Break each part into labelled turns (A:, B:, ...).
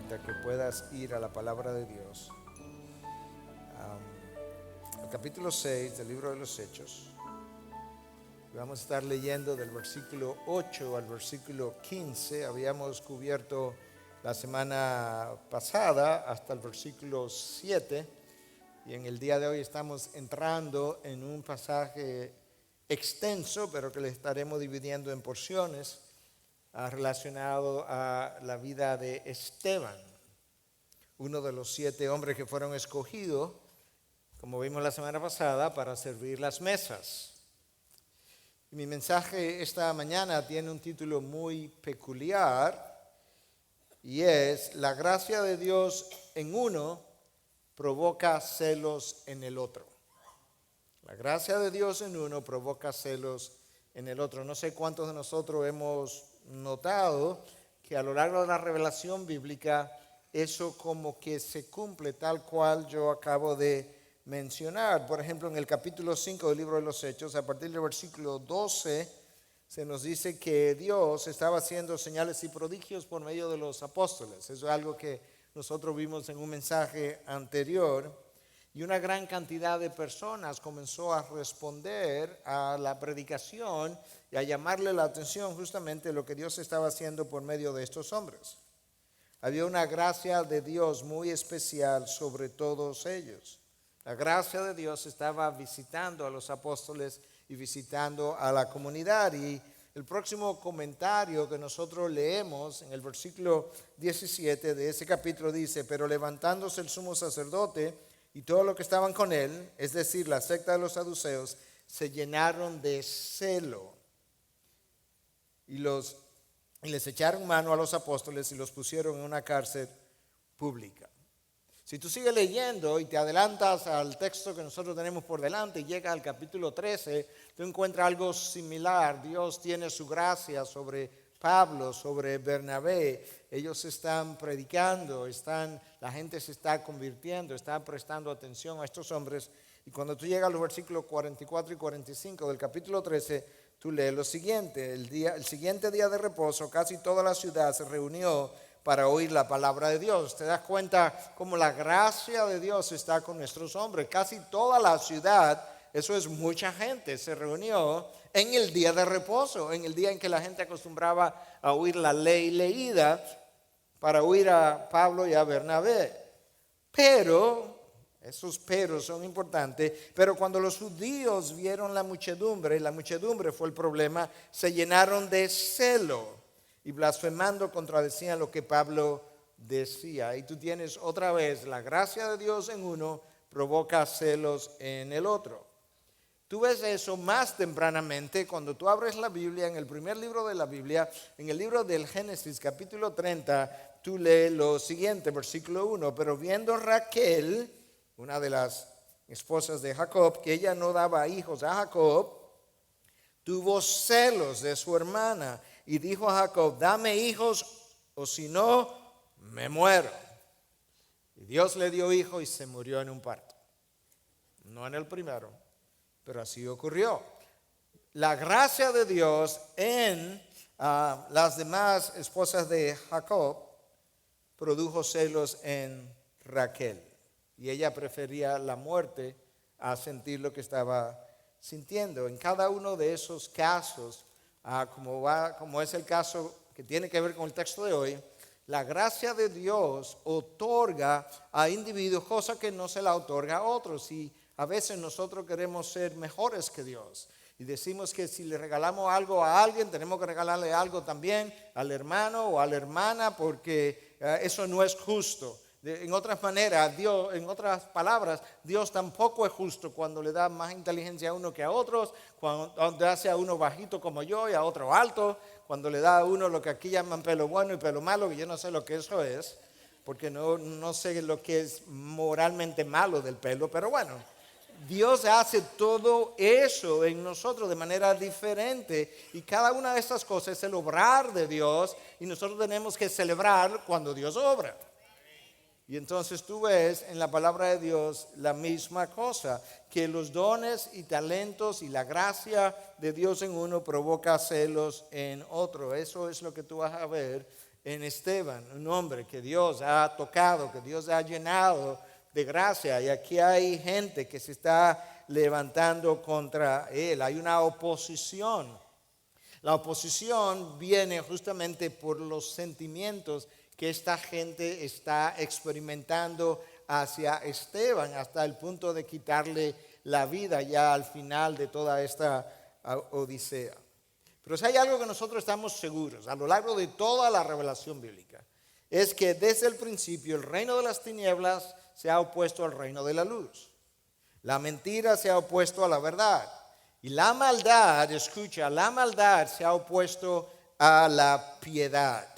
A: invitarte a que puedas ir a la palabra de Dios, al capítulo 6 del libro de los Hechos. Vamos a estar leyendo del versículo 8 al versículo 15. Habíamos cubierto la semana pasada hasta el versículo 7 y en el día de hoy estamos entrando en un pasaje extenso, pero que le estaremos dividiendo en porciones, relacionado a la vida de Esteban, uno de los 7 hombres que fueron escogidos, como vimos la semana pasada, para servir las mesas. Y mi mensaje esta mañana tiene un título muy peculiar y es: la gracia de Dios en uno provoca celos en el otro. La gracia de Dios en uno provoca celos en el otro. No sé cuántos de nosotros hemos notado que a lo largo de la revelación bíblica eso como que se cumple tal cual yo acabo de mencionar. Por ejemplo, en el capítulo 5 del libro de los Hechos, a partir del versículo 12, se nos dice que Dios estaba haciendo señales y prodigios por medio de los apóstoles. Eso es algo que nosotros vimos en un mensaje anterior. Y una gran cantidad de personas comenzó a responder a la predicación y a llamarle la atención justamente lo que Dios estaba haciendo por medio de estos hombres. Había una gracia de Dios muy especial sobre todos ellos. La gracia de Dios estaba visitando a los apóstoles y visitando a la comunidad. Y el próximo comentario que nosotros leemos en el versículo 17 de ese capítulo dice: pero levantándose el sumo sacerdote y todos los que estaban con él, es decir, la secta de los saduceos, se llenaron de celo y les echaron mano a los apóstoles y los pusieron en una cárcel pública. Si tú sigues leyendo y te adelantas al texto que nosotros tenemos por delante y llegas al capítulo 13, tú encuentras algo similar. Dios tiene su gracia sobre Pablo, sobre Bernabé. Ellos están predicando, la gente se está convirtiendo, está prestando atención a estos hombres. Y cuando tú llegas a los versículos 44 y 45 del capítulo 13, tú lees lo siguiente: el siguiente día de reposo, casi toda la ciudad se reunió para oír la palabra de Dios. ¿Te das cuenta cómo la gracia de Dios está con nuestros hombres? Casi toda la ciudad, eso es mucha gente, se reunió en el día de reposo, en el día en que la gente acostumbraba a oír la ley leída, para oír a Pablo y a Bernabé. Pero, esos peros son importantes, pero cuando los judíos vieron la muchedumbre fue el problema, se llenaron de celo y blasfemando contradecían lo que Pablo decía. Y tú tienes otra vez la gracia de Dios en uno provoca celos en el otro. Tú ves eso más tempranamente cuando tú abres la Biblia, en el primer libro de la Biblia, en el libro del Génesis, capítulo 30, tú lees lo siguiente, versículo 1. Pero viendo Raquel, una de las esposas de Jacob, que ella no daba hijos a Jacob, tuvo celos de su hermana y dijo a Jacob: dame hijos o si no, me muero. Y Dios le dio hijo y se murió en un parto. No en el primero, pero así ocurrió. La gracia de Dios en las demás esposas de Jacob produjo celos en Raquel. Y ella prefería la muerte a sentir lo que estaba sintiendo. En cada uno de esos casos, como es el caso que tiene que ver con el texto de hoy, la gracia de Dios otorga a individuos cosas que no se la otorga a otros. Y a veces nosotros queremos ser mejores que Dios y decimos que si le regalamos algo a alguien, tenemos que regalarle algo también al hermano o a la hermana, porque eso no es justo. En otras palabras, Dios tampoco es justo cuando le da más inteligencia a uno que a otros, cuando hace a uno bajito como yo y a otro alto, cuando le da a uno lo que aquí llaman pelo bueno y pelo malo, que yo no sé lo que eso es, porque no sé lo que es moralmente malo del pelo, pero bueno, Dios hace todo eso en nosotros de manera diferente y cada una de estas cosas es el obrar de Dios y nosotros tenemos que celebrar cuando Dios obra. Y entonces tú ves en la palabra de Dios la misma cosa, que los dones y talentos y la gracia de Dios en uno provoca celos en otro. Eso es lo que tú vas a ver en Esteban, un hombre que Dios ha tocado, que Dios ha llenado de gracia. Y aquí hay gente que se está levantando contra él. Hay una oposición. La oposición viene justamente por los sentimientos que esta gente está experimentando hacia Esteban, hasta el punto de quitarle la vida ya al final de toda esta odisea. Pero si hay algo que nosotros estamos seguros a lo largo de toda la revelación bíblica, es que desde el principio el reino de las tinieblas se ha opuesto al reino de la luz. La mentira se ha opuesto a la verdad. Y la maldad, escucha, la maldad se ha opuesto a la piedad.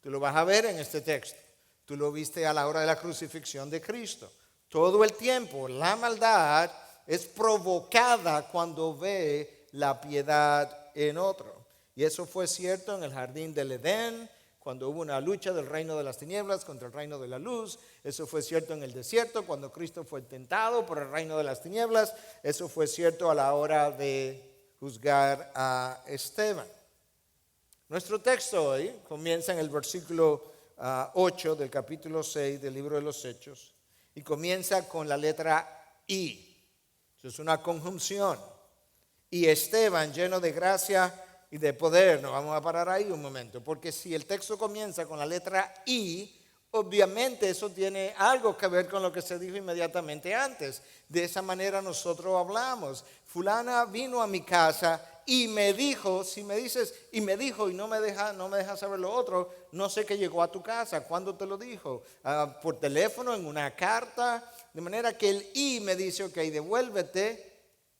A: Tú lo vas a ver en este texto. Tú lo viste a la hora de la crucifixión de Cristo. Todo el tiempo la maldad es provocada cuando ve la piedad en otro. Y eso fue cierto en el jardín del Edén, cuando hubo una lucha del reino de las tinieblas contra el reino de la luz. Eso fue cierto en el desierto, cuando Cristo fue tentado por el reino de las tinieblas. Eso fue cierto a la hora de juzgar a Esteban. Nuestro texto hoy comienza en el versículo 8 del capítulo 6 del libro de los Hechos y comienza con la letra I. Eso es una conjunción. Y Esteban, lleno de gracia y de poder. Nos vamos a parar ahí un momento, porque si el texto comienza con la letra I, obviamente eso tiene algo que ver con lo que se dijo inmediatamente antes. De esa manera nosotros hablamos. Fulana vino a mi casa y me dijo, si me dices, y me dijo y no me deja saber lo otro, no sé qué llegó a tu casa. ¿Cuándo te lo dijo? Por teléfono, en una carta. De manera que el I me dice, ok, devuélvete.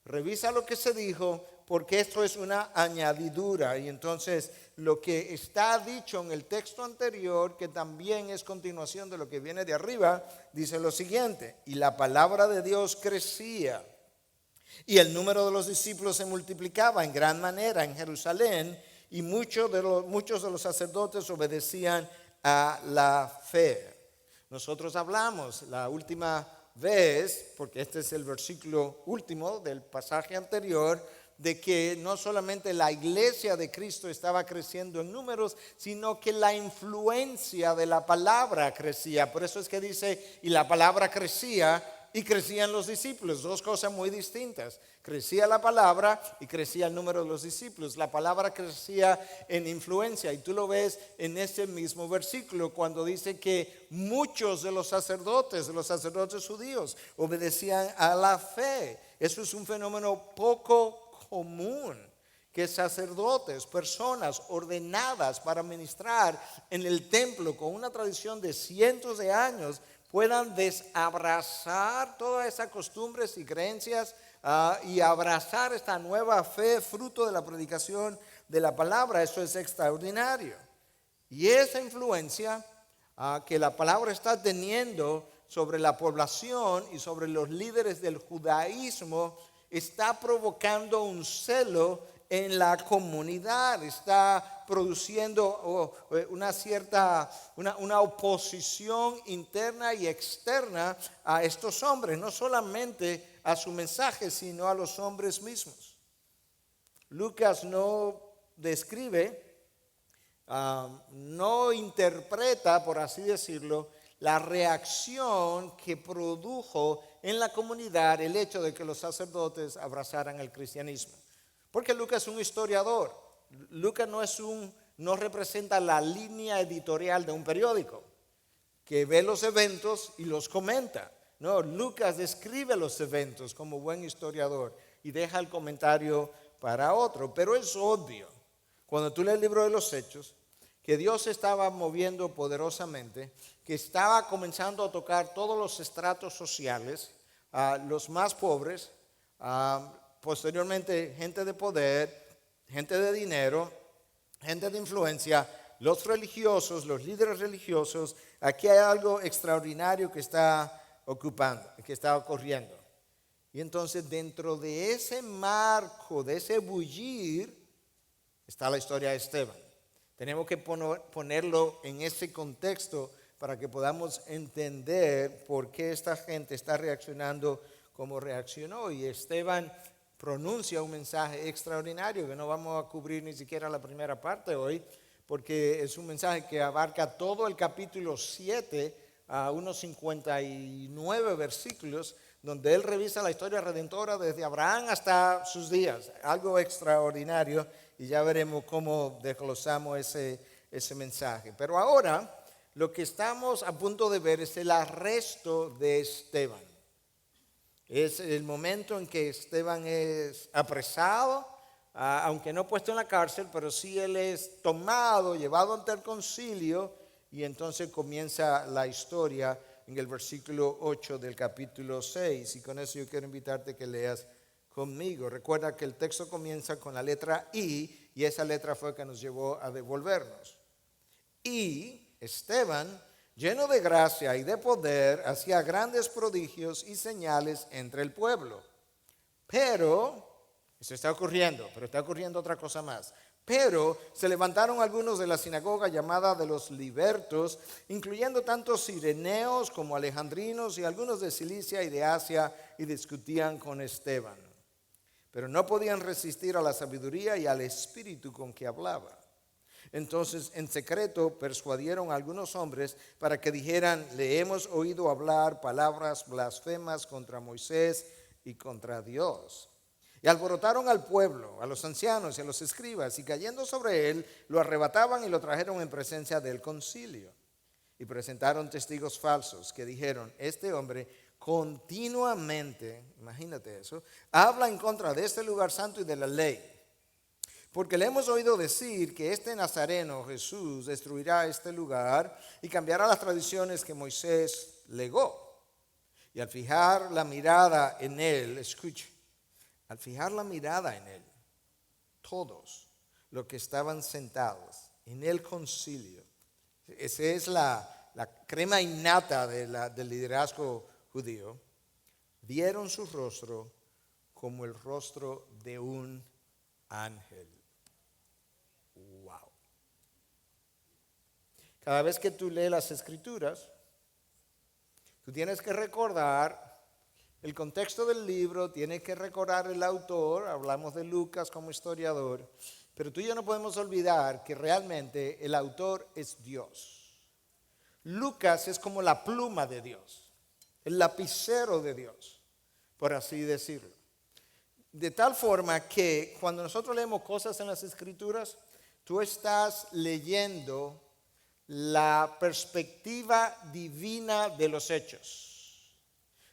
A: Revisa lo que se dijo, porque esto es una añadidura. Y entonces lo que está dicho en el texto anterior, que también es continuación de lo que viene de arriba, dice lo siguiente: y la palabra de Dios crecía, y el número de los discípulos se multiplicaba en gran manera en Jerusalén, y muchos de los sacerdotes obedecían a la fe. Nosotros hablamos la última vez, porque este es el versículo último del pasaje anterior, de que no solamente la iglesia de Cristo estaba creciendo en números, sino que la influencia de la palabra crecía. Por eso es que dice, y la palabra crecía y crecían los discípulos. Dos cosas muy distintas. Crecía la palabra y crecía el número de los discípulos. La palabra crecía en influencia, y tú lo ves en ese mismo versículo cuando dice que muchos de los sacerdotes judíos obedecían a la fe. Eso es un fenómeno poco común, que sacerdotes, personas ordenadas para ministrar en el templo con una tradición de cientos de años, puedan desabrazar todas esas costumbres y creencias y abrazar esta nueva fe fruto de la predicación de la palabra. Eso es extraordinario. Y esa influencia que la palabra está teniendo sobre la población y sobre los líderes del judaísmo está provocando un celo en la comunidad, está produciendo una oposición interna y externa a estos hombres, no solamente a su mensaje, sino a los hombres mismos. Lucas no describe, no interpreta, por así decirlo, la reacción que produjo en la comunidad el hecho de que los sacerdotes abrazaran el cristianismo. Porque Lucas es un historiador. Lucas no representa la línea editorial de un periódico que ve los eventos y los comenta. No, Lucas describe los eventos como buen historiador y deja el comentario para otro. Pero es obvio, cuando tú lees el libro de los Hechos, que Dios estaba moviendo poderosamente, que estaba comenzando a tocar todos los estratos sociales, los más pobres, posteriormente gente de poder, gente de dinero, gente de influencia, los religiosos, los líderes religiosos. Aquí hay algo extraordinario que está ocurriendo. Y entonces dentro de ese marco, de ese bullir, está la historia de Esteban. Tenemos que ponerlo en ese contexto para que podamos entender por qué esta gente está reaccionando como reaccionó. Y Esteban pronuncia un mensaje extraordinario que no vamos a cubrir ni siquiera la primera parte hoy, porque es un mensaje que abarca todo el capítulo 7 a unos 59 versículos, donde él revisa la historia redentora desde Abraham hasta sus días. Algo extraordinario, y ya veremos cómo desglosamos ese mensaje. Pero ahora lo que estamos a punto de ver es el arresto de Esteban. Es el momento en que Esteban es apresado, aunque no puesto en la cárcel, pero sí él es tomado, llevado ante el concilio, y entonces comienza la historia en el versículo 8 del capítulo 6. Y con eso yo quiero invitarte a que leas conmigo. Recuerda que el texto comienza con la letra I, y esa letra fue que nos llevó a devolvernos. Y Esteban, lleno de gracia y de poder, hacía grandes prodigios y señales entre el pueblo. Pero, eso está ocurriendo, pero está ocurriendo otra cosa más. Pero se levantaron algunos de la sinagoga llamada de los libertos, incluyendo tanto cireneos como alejandrinos y algunos de Cilicia y de Asia, y discutían con Esteban. Pero no podían resistir a la sabiduría y al espíritu con que hablaba. Entonces, en secreto, persuadieron a algunos hombres para que dijeran: le hemos oído hablar palabras blasfemas contra Moisés y contra Dios. Y alborotaron al pueblo, a los ancianos y a los escribas, y cayendo sobre él, lo arrebataban y lo trajeron en presencia del concilio. Y presentaron testigos falsos que dijeron: este hombre continuamente, imagínate eso, habla en contra de este lugar santo y de la ley. Porque le hemos oído decir que este Nazareno, Jesús, destruirá este lugar y cambiará las tradiciones que Moisés legó. Y al fijar la mirada en él, escuche, al fijar la mirada en él, todos los que estaban sentados en el concilio, esa es la crema innata del liderazgo judío, vieron su rostro como el rostro de un ángel. Wow. Cada vez que tú lees las escrituras, tú tienes que recordar el contexto del libro, tienes que recordar el autor. Hablamos de Lucas como historiador, pero tú y yo no podemos olvidar que realmente el autor es Dios. Lucas es como la pluma de Dios, el lapicero de Dios, por así decirlo. De tal forma que cuando nosotros leemos cosas en las escrituras, tú estás leyendo la perspectiva divina de los hechos.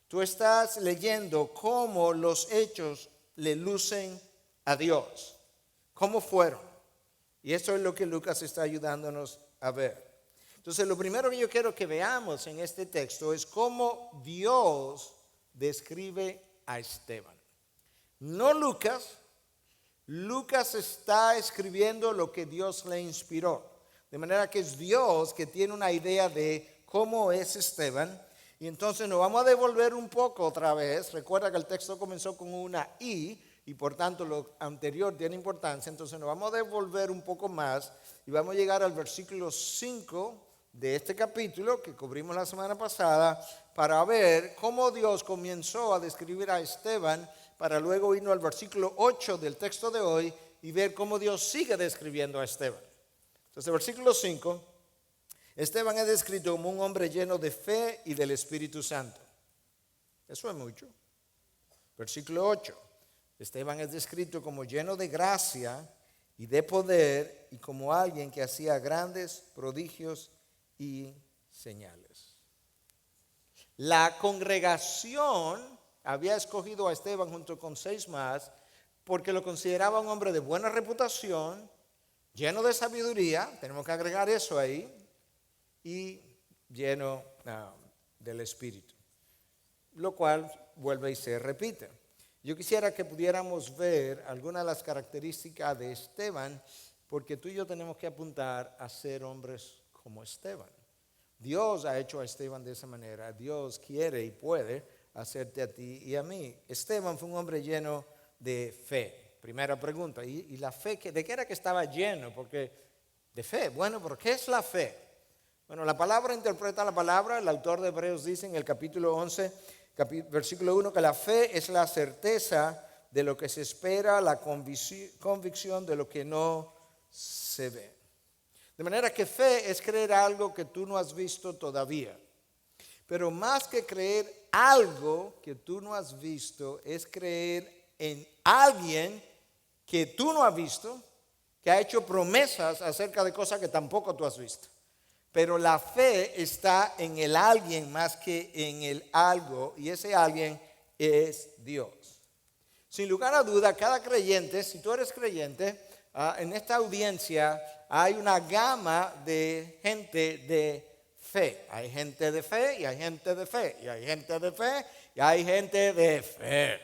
A: Tú estás leyendo cómo los hechos le lucen a Dios, cómo fueron. Y eso es lo que Lucas está ayudándonos a ver. Entonces, lo primero que yo quiero que veamos en este texto es cómo Dios describe a Esteban. No Lucas. Lucas está escribiendo lo que Dios le inspiró. De manera que es Dios que tiene una idea de cómo es Esteban. Y entonces nos vamos a devolver un poco otra vez. Recuerda que el texto comenzó con una I y por tanto lo anterior tiene importancia. Entonces nos vamos a devolver un poco más y vamos a llegar al versículo 5 de este capítulo que cubrimos la semana pasada para ver cómo Dios comenzó a describir a Esteban, para luego irnos al versículo 8 del texto de hoy y ver cómo Dios sigue describiendo a Esteban. Entonces, versículo 5, Esteban es descrito como un hombre lleno de fe y del Espíritu Santo. Eso es mucho. Versículo 8, Esteban es descrito como lleno de gracia y de poder y como alguien que hacía grandes prodigios y señales. La congregación había escogido a Esteban junto con 6 más porque lo consideraba un hombre de buena reputación, lleno de sabiduría, tenemos que agregar eso ahí, y lleno del Espíritu, lo cual vuelve y se repite. Yo quisiera que pudiéramos ver algunas de las características de Esteban, porque tú y yo tenemos que apuntar a ser hombres como Esteban. Dios ha hecho a Esteban de esa manera. Dios quiere y puede hacerte a ti y a mí. Esteban fue un hombre lleno de fe. Primera pregunta, ¿y la fe? ¿De qué era que estaba lleno? Porque de fe. Bueno, ¿pero qué es la fe? Bueno, la palabra interpreta la palabra. El autor de Hebreos dice en el capítulo 11, versículo 1, que la fe es la certeza de lo que se espera, la convicción de lo que no se ve. De manera que fe es creer algo que tú no has visto todavía. Pero más que creer algo que tú no has visto, es creer en alguien que tú no has visto, que ha hecho promesas acerca de cosas que tampoco tú has visto. Pero la fe está en el alguien más que en el algo, y ese alguien es Dios. Sin lugar a duda, cada creyente, si tú eres creyente, en esta audiencia hay una gama de gente de fe. Hay gente de fe y hay gente de fe y hay gente de fe y hay gente de fe.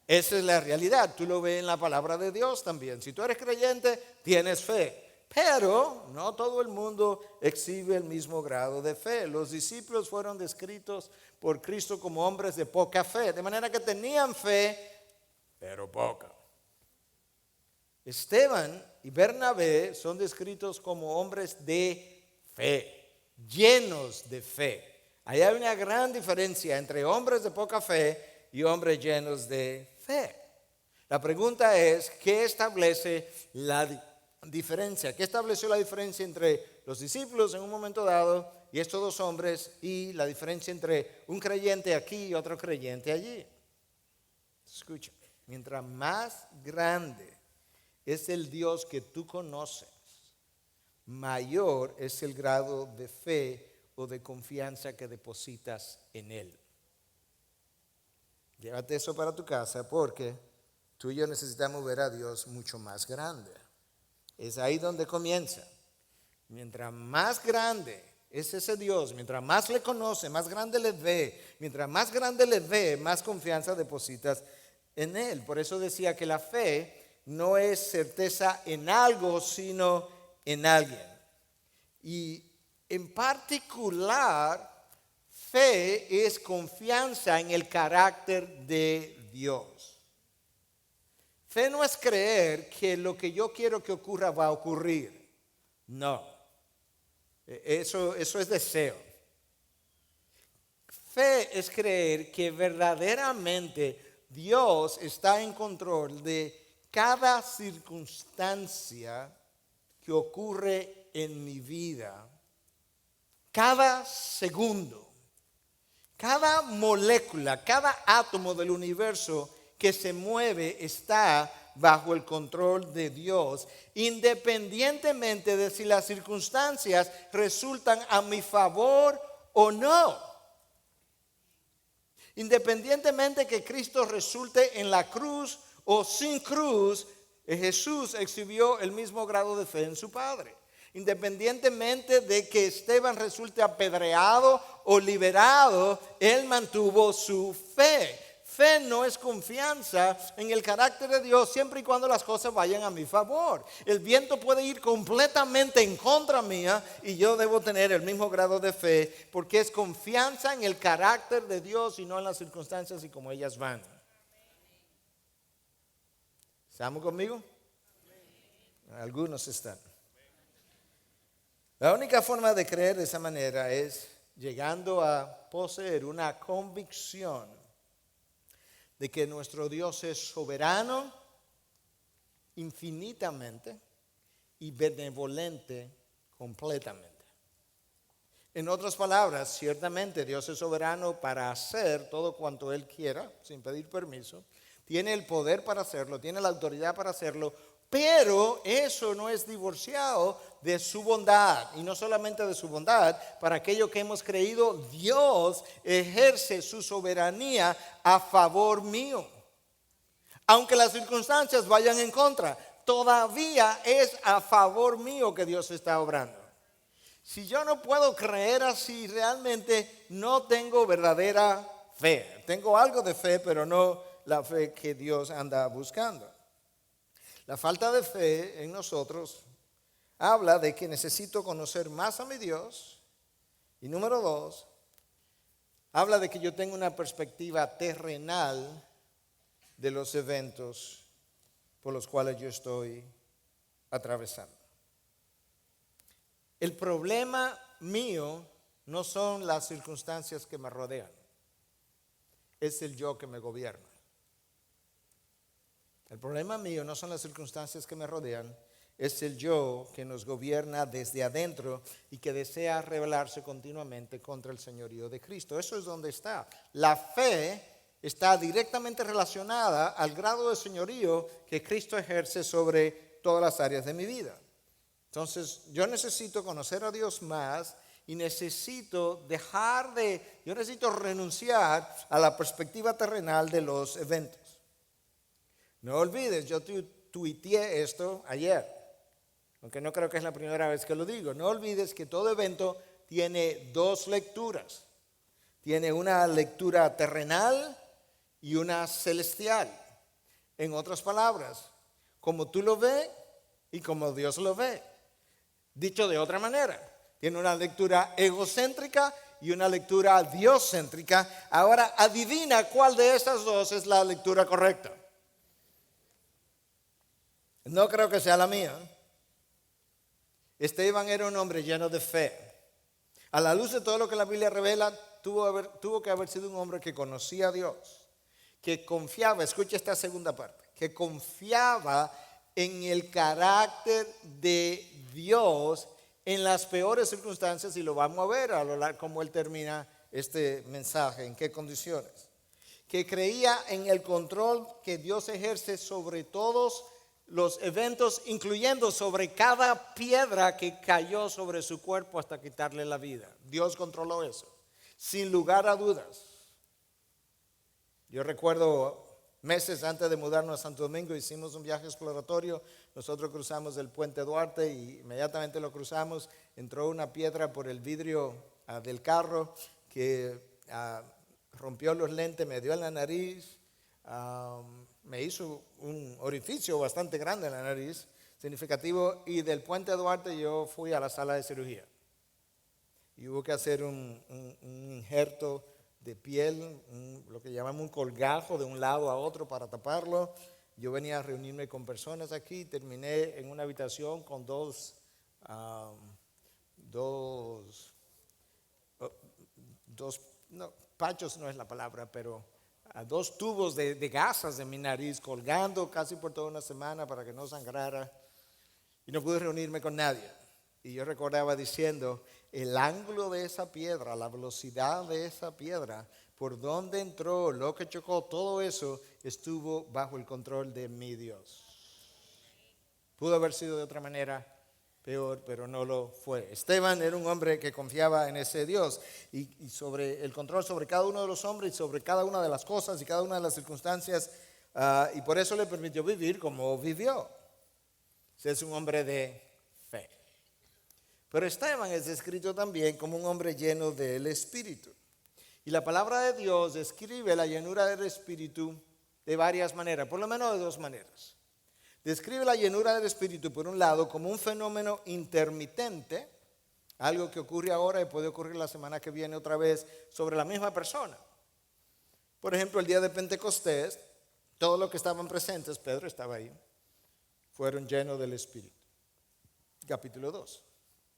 A: Esa es la realidad. Tú lo ves en la palabra de Dios también. Si tú eres creyente, tienes fe. Pero no todo el mundo exhibe el mismo grado de fe. Los discípulos fueron descritos por Cristo como hombres de poca fe. De manera que tenían fe, pero poca. Esteban y Bernabé son descritos como hombres de fe, llenos de fe. Ahí hay una gran diferencia entre hombres de poca fe y hombres llenos de fe. La pregunta es, ¿qué establece la diferencia? ¿Qué estableció la diferencia entre los discípulos en un momento dado y estos dos hombres, y la diferencia entre un creyente aquí y otro creyente allí? Escucha, mientras más grande es el Dios que tú conoces, mayor es el grado de fe o de confianza que depositas en Él. Llévate eso para tu casa, porque tú y yo necesitamos ver a Dios mucho más grande. Es ahí donde comienza. Mientras más grande es ese Dios, mientras más le conoce, más grande le ve. Mientras más grande le ve, más confianza depositas en Él. Por eso decía que la fe no es certeza en algo, sino en alguien. Y en particular, fe es confianza en el carácter de Dios. Fe no es creer que lo que yo quiero que ocurra va a ocurrir. No. Eso es deseo. Fe es creer que verdaderamente Dios está en control de cada circunstancia que ocurre en mi vida, cada segundo, cada molécula, cada átomo del universo que se mueve está bajo el control de Dios, independientemente de si las circunstancias resultan a mi favor o no. Independientemente que Cristo resulte en la cruz o sin cruz, Jesús exhibió el mismo grado de fe en su Padre. Independientemente de que Esteban resulte apedreado o liberado, él mantuvo su fe. Fe no es confianza en el carácter de Dios siempre y cuando las cosas vayan a mi favor. El viento puede ir completamente en contra mía y yo debo tener el mismo grado de fe, porque es confianza en el carácter de Dios y no en las circunstancias y como ellas van. ¿Estamos conmigo? Algunos están. La única forma de creer de esa manera es llegando a poseer una convicción de que nuestro Dios es soberano, infinitamente y benevolente completamente. En otras palabras, ciertamente Dios es soberano para hacer todo cuanto Él quiera, sin pedir permiso. Tiene el poder para hacerlo, tiene la autoridad para hacerlo, pero eso no es divorciado de su bondad. Y no solamente de su bondad, para aquello que hemos creído, Dios ejerce su soberanía a favor mío. Aunque las circunstancias vayan en contra, todavía es a favor mío que Dios está obrando. Si yo no puedo creer así, realmente no tengo verdadera fe. Tengo algo de fe, pero no la fe que Dios anda buscando. La falta de fe en nosotros habla de que necesito conocer más a mi Dios. Y número 2, habla de que yo tengo una perspectiva terrenal de los eventos por los cuales yo estoy atravesando. El problema mío no son las circunstancias que me rodean, es el yo que me gobierna. El problema mío no son las circunstancias que me rodean, es el yo que nos gobierna desde adentro y que desea rebelarse continuamente contra el señorío de Cristo. Eso es donde está. La fe está directamente relacionada al grado de señorío que Cristo ejerce sobre todas las áreas de mi vida. Entonces, yo necesito conocer a Dios más y necesito renunciar a la perspectiva terrenal de los eventos. No olvides, yo tuiteé esto ayer, aunque no creo que es la primera vez que lo digo. No olvides que todo evento tiene dos lecturas. Tiene una lectura terrenal y una celestial. En otras palabras, como tú lo ves y como Dios lo ve. Dicho de otra manera, tiene una lectura egocéntrica y una lectura dioscéntrica. Ahora adivina cuál de estas dos es la lectura correcta. No creo que sea la mía. Esteban era un hombre lleno de fe. A la luz de todo lo que la Biblia revela, tuvo que haber sido un hombre que conocía a Dios, que confiaba, escucha esta segunda parte, que confiaba en el carácter de Dios en las peores circunstancias, y lo vamos a ver a lo largo cómo él termina este mensaje, en qué condiciones. Que creía en el control que Dios ejerce sobre todos los eventos, incluyendo sobre cada piedra que cayó sobre su cuerpo hasta quitarle la vida. Dios controló eso, sin lugar a dudas. Yo recuerdo meses antes de mudarnos a Santo Domingo, hicimos un viaje exploratorio. Nosotros cruzamos el puente Duarte y inmediatamente lo cruzamos. Entró una piedra por el vidrio del carro que rompió los lentes, me dio en la nariz. Me hizo un orificio bastante grande en la nariz, significativo, y del puente Duarte yo fui a la sala de cirugía. Y hubo que hacer un injerto de piel, lo que llamamos un colgajo de un lado a otro para taparlo. Yo venía a reunirme con personas aquí, terminé en una habitación con pachos no es la palabra, pero dos tubos de gasas de mi nariz colgando casi por toda una semana para que no sangrara, y no pude reunirme con nadie. Y yo recordaba diciendo, el ángulo de esa piedra, la velocidad de esa piedra, por dónde entró, lo que chocó, todo eso estuvo bajo el control de mi Dios. Pudo haber sido de otra manera peor, pero no lo fue. Esteban era un hombre que confiaba en ese Dios y sobre el control sobre cada uno de los hombres y sobre cada una de las cosas y cada una de las circunstancias, y por eso le permitió vivir como vivió. Es un hombre de fe. Pero Esteban es descrito también como un hombre lleno del Espíritu. Y la palabra de Dios describe la llenura del Espíritu de varias maneras, por lo menos de dos maneras. Describe la llenura del Espíritu, por un lado, como un fenómeno intermitente, algo que ocurre ahora y puede ocurrir la semana que viene otra vez sobre la misma persona. Por ejemplo, el día de Pentecostés, todos los que estaban presentes, Pedro estaba ahí, fueron llenos del Espíritu. Capítulo 2.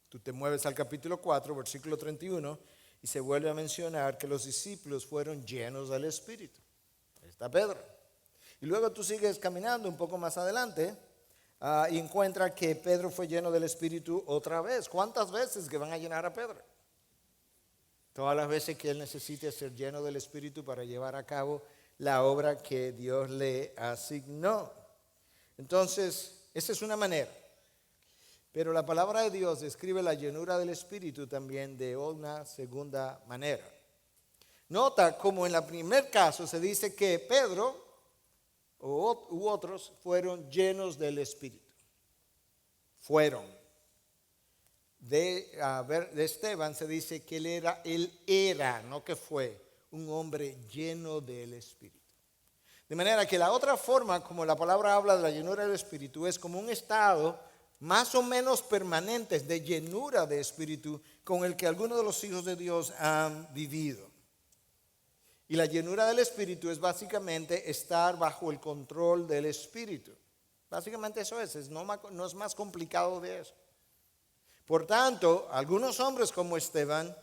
A: Tú te mueves al capítulo 4, versículo 31, y se vuelve a mencionar que los discípulos fueron llenos del Espíritu. Ahí está Pedro. Y luego tú sigues caminando un poco más adelante y encuentras que Pedro fue lleno del Espíritu otra vez. ¿Cuántas veces que van a llenar a Pedro? Todas las veces que él necesite ser lleno del Espíritu para llevar a cabo la obra que Dios le asignó. Entonces, esa es una manera. Pero la palabra de Dios describe la llenura del Espíritu también de una segunda manera. Nota como en el primer caso se dice que Pedro u otros fueron llenos del Espíritu. Fueron. De Esteban se dice que él era, no que fue, un hombre lleno del Espíritu. De manera que la otra forma como la palabra habla de la llenura del Espíritu es como un estado más o menos permanente de llenura de Espíritu con el que algunos de los hijos de Dios han vivido. Y la llenura del Espíritu es básicamente estar bajo el control del Espíritu. Básicamente eso no es más complicado de eso. Por tanto, algunos hombres como Esteban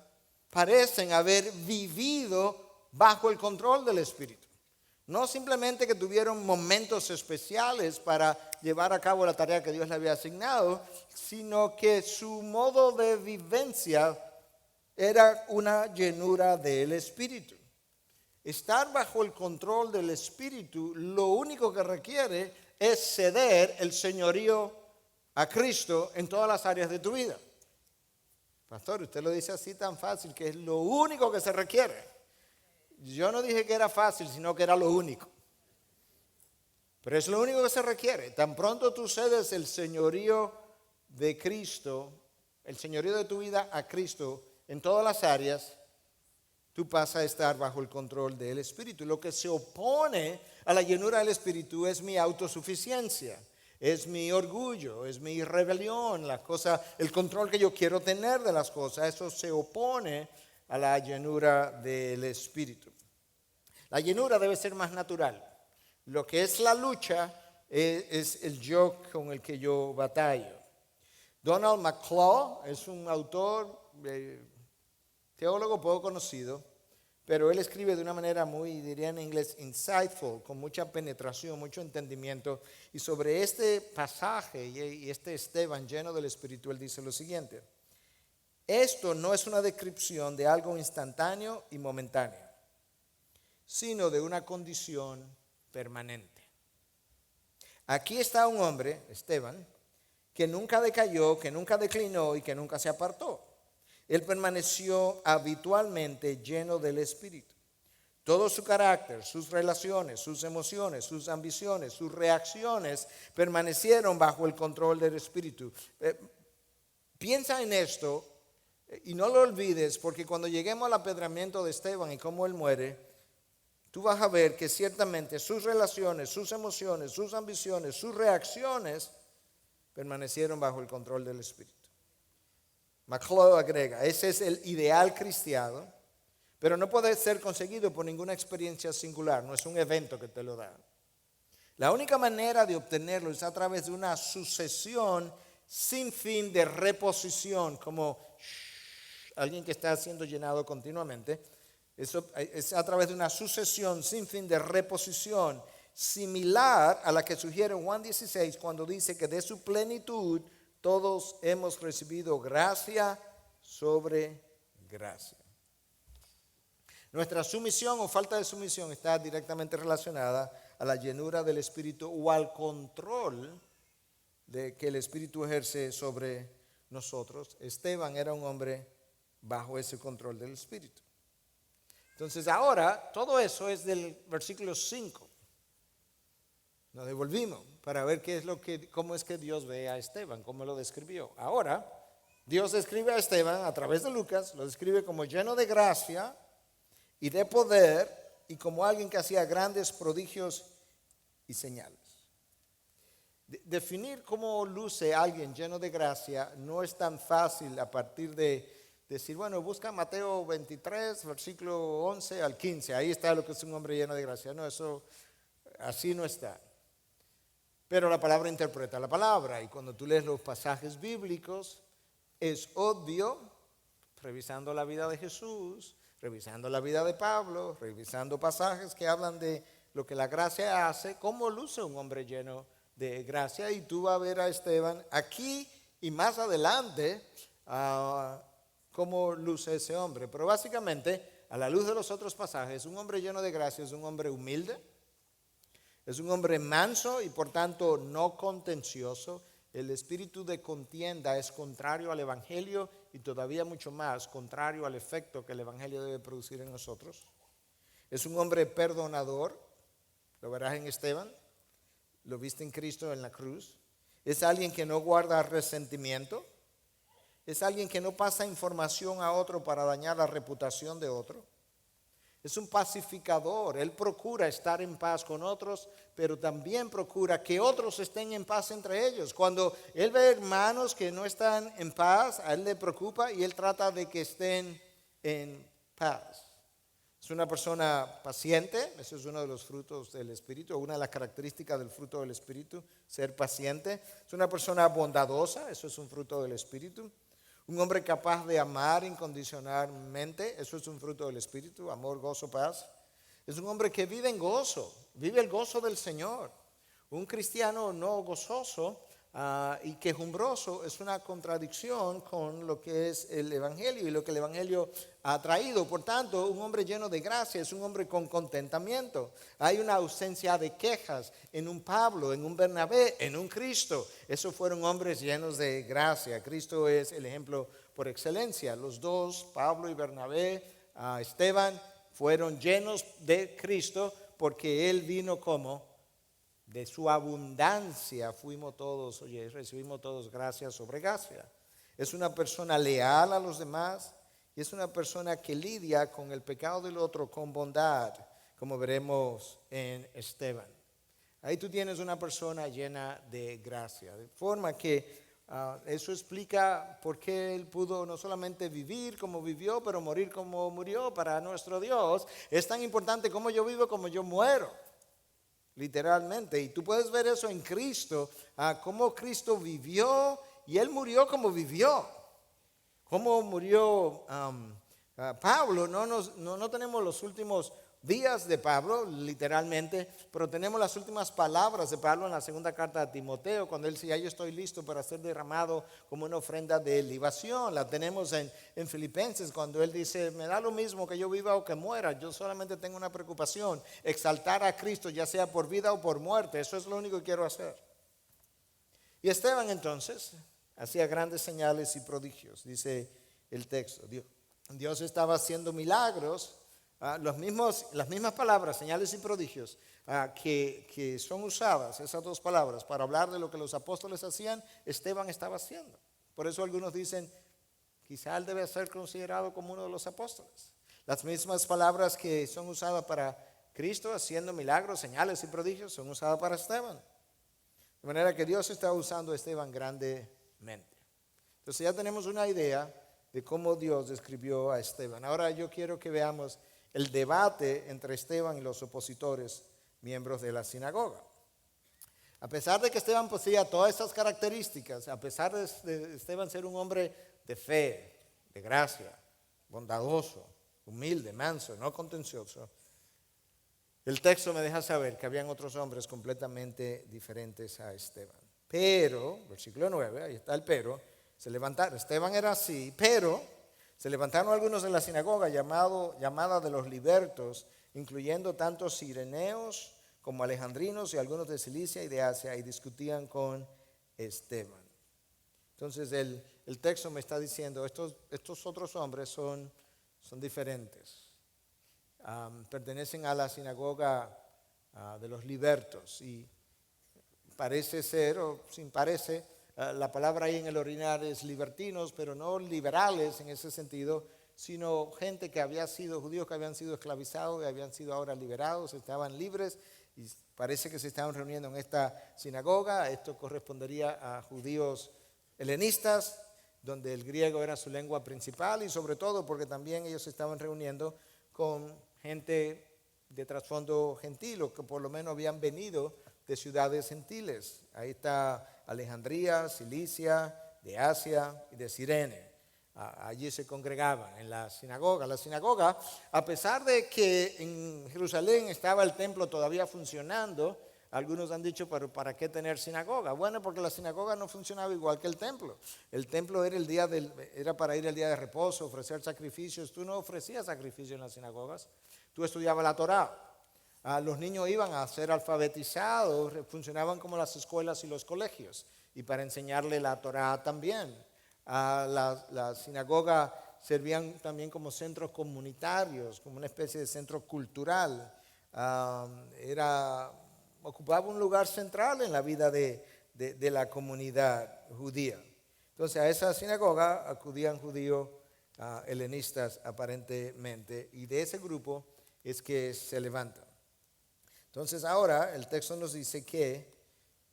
A: parecen haber vivido bajo el control del Espíritu. No simplemente que tuvieron momentos especiales para llevar a cabo la tarea que Dios le había asignado, sino que su modo de vivencia era una llenura del Espíritu. Estar bajo el control del Espíritu, lo único que requiere es ceder el señorío a Cristo en todas las áreas de tu vida. Pastor, usted lo dice así tan fácil, que es lo único que se requiere. Yo no dije que era fácil, sino que era lo único. Pero es lo único que se requiere. Tan pronto tú cedes el señorío de Cristo, el señorío de tu vida a Cristo en todas las áreas, tú pasas a estar bajo el control del Espíritu. Lo que se opone a la llenura del Espíritu es mi autosuficiencia, es mi orgullo, es mi rebelión, el control que yo quiero tener de las cosas. Eso se opone a la llenura del Espíritu. La llenura debe ser más natural. Lo que es la lucha es el yo con el que yo batallo. Donald McClough es un autor, teólogo poco conocido, pero él escribe de una manera muy, diría en inglés, insightful, con mucha penetración, mucho entendimiento. Y sobre este pasaje y este Esteban lleno del Espíritu, él dice lo siguiente: esto no es una descripción de algo instantáneo y momentáneo, sino de una condición permanente. Aquí está un hombre, Esteban, que nunca decayó, que nunca declinó y que nunca se apartó. Él permaneció habitualmente lleno del Espíritu. Todo su carácter, sus relaciones, sus emociones, sus ambiciones, sus reacciones permanecieron bajo el control del Espíritu. Piensa en esto y no lo olvides, porque cuando lleguemos al apedramiento de Esteban y cómo él muere, tú vas a ver que ciertamente sus relaciones, sus emociones, sus ambiciones, sus reacciones permanecieron bajo el control del Espíritu. McClough agrega, ese es el ideal cristiano, pero no puede ser conseguido por ninguna experiencia singular, no es un evento que te lo da. La única manera de obtenerlo es a través de una sucesión sin fin de reposición, como alguien que está siendo llenado continuamente. Eso es a través de una sucesión sin fin de reposición, similar a la que sugiere Juan 16 cuando dice que de su plenitud todos hemos recibido gracia sobre gracia. Nuestra sumisión o falta de sumisión está directamente relacionada a la llenura del Espíritu o al control que el Espíritu ejerce sobre nosotros. Esteban era un hombre bajo ese control del Espíritu. Entonces ahora todo eso es del versículo 5. Nos devolvimos para ver cómo es que Dios ve a Esteban, cómo lo describió. Ahora, Dios describe a Esteban a través de Lucas, lo describe como lleno de gracia y de poder y como alguien que hacía grandes prodigios y señales. Definir cómo luce alguien lleno de gracia no es tan fácil a partir de decir, bueno, busca Mateo 23, versículo 11 al 15, ahí está lo que es un hombre lleno de gracia. No, eso así no está. Pero la palabra interpreta la palabra, y cuando tú lees los pasajes bíblicos, es obvio, revisando la vida de Jesús, revisando la vida de Pablo, revisando pasajes que hablan de lo que la gracia hace, cómo luce un hombre lleno de gracia, y tú vas a ver a Esteban aquí y más adelante cómo luce ese hombre. Pero básicamente, a la luz de los otros pasajes, un hombre lleno de gracia es un hombre humilde, es un hombre manso y por tanto no contencioso. El espíritu de contienda es contrario al Evangelio y todavía mucho más contrario al efecto que el Evangelio debe producir en nosotros. Es un hombre perdonador, lo verás en Esteban, lo viste en Cristo en la cruz. Es alguien que no guarda resentimiento, es alguien que no pasa información a otro para dañar la reputación de otro. Es un pacificador, él procura estar en paz con otros, pero también procura que otros estén en paz entre ellos. Cuando él ve hermanos que no están en paz, a él le preocupa y él trata de que estén en paz. Es una persona paciente, eso es uno de los frutos del Espíritu, una de las características del fruto del Espíritu, ser paciente. Es una persona bondadosa, eso es un fruto del Espíritu. Un hombre capaz de amar incondicionalmente, eso es un fruto del Espíritu, amor, gozo, paz. Es un hombre que vive en gozo, vive el gozo del Señor. Un cristiano no gozoso y quejumbroso es una contradicción con lo que es el Evangelio y lo que el Evangelio ha traído. Por tanto, un hombre lleno de gracia es un hombre con contentamiento. Hay una ausencia de quejas en un Pablo, en un Bernabé, en un Cristo. Esos fueron hombres llenos de gracia. Cristo es el ejemplo por excelencia. Los dos, Pablo y Bernabé, Esteban, fueron llenos de Cristo porque Él vino como de su abundancia fuimos todos, recibimos todos gracia sobre gracia. Es una persona leal a los demás y es una persona que lidia con el pecado del otro con bondad, como veremos en Esteban. Ahí tú tienes una persona llena de gracia, de forma que eso explica por qué él pudo no solamente vivir como vivió, pero morir como murió. Para nuestro Dios es tan importante como yo vivo como yo muero. Literalmente, y tú puedes ver eso en Cristo, cómo Cristo vivió y Él murió como vivió. Cómo murió Pablo, no tenemos los últimos días de Pablo, literalmente, pero tenemos las últimas palabras de Pablo en la segunda carta a Timoteo, cuando él dice, ya yo estoy listo para ser derramado como una ofrenda de libación. La tenemos en Filipenses, cuando él dice, me da lo mismo que yo viva o que muera, yo solamente tengo una preocupación, exaltar a Cristo, ya sea por vida o por muerte, eso es lo único que quiero hacer. Y Esteban entonces hacía grandes señales y prodigios, dice el texto. Dios estaba haciendo milagros. Las mismas palabras, señales y prodigios, que son usadas, esas dos palabras, para hablar de lo que los apóstoles hacían, Esteban estaba haciendo. Por eso algunos dicen, quizá él debe ser considerado como uno de los apóstoles. Las mismas palabras que son usadas para Cristo haciendo milagros, señales y prodigios, son usadas para Esteban. De manera que Dios está usando a Esteban grandemente. Entonces ya tenemos una idea de cómo Dios describió a Esteban. Ahora yo quiero que veamos el debate entre Esteban y los opositores, miembros de la sinagoga. A pesar de que Esteban poseía todas esas características, a pesar de Esteban ser un hombre de fe, de gracia, bondadoso, humilde, manso, no contencioso, el texto me deja saber que habían otros hombres completamente diferentes a Esteban. Pero, versículo 9, ahí está el pero, se levantaron, Esteban era así, pero se levantaron algunos de la sinagoga llamada de los libertos, incluyendo tanto cireneos como alejandrinos y algunos de Cilicia y de Asia, y discutían con Esteban. Entonces el texto me está diciendo, estos otros hombres son diferentes. Pertenecen a la sinagoga de los libertos y parece ser, o sin parece, la palabra ahí en el original es libertinos, pero no liberales en ese sentido, sino gente que había sido, judíos que habían sido esclavizados y habían sido ahora liberados, estaban libres y parece que se estaban reuniendo en esta sinagoga. Esto correspondería a judíos helenistas, donde el griego era su lengua principal y sobre todo porque también ellos se estaban reuniendo con gente de trasfondo gentil o que por lo menos habían venido de ciudades gentiles. Ahí está Alejandría, Cilicia, de Asia y de Cirene. Allí se congregaban en la sinagoga. La sinagoga, a pesar de que en Jerusalén estaba el templo todavía funcionando, algunos han dicho, pero ¿para qué tener sinagoga? Bueno, porque la sinagoga no funcionaba igual que el templo. El templo era para ir el día de reposo, ofrecer sacrificios. Tú no ofrecías sacrificios en las sinagogas, tú estudiabas la Torá. Los niños iban a ser alfabetizados, funcionaban como las escuelas y los colegios, y para enseñarle la Torá también. La sinagoga servían también como centros comunitarios, como una especie de centro cultural. Ocupaba un lugar central en la vida de la comunidad judía. Entonces a esa sinagoga acudían judíos helenistas aparentemente, y de ese grupo es que se levantan. Entonces ahora el texto nos dice que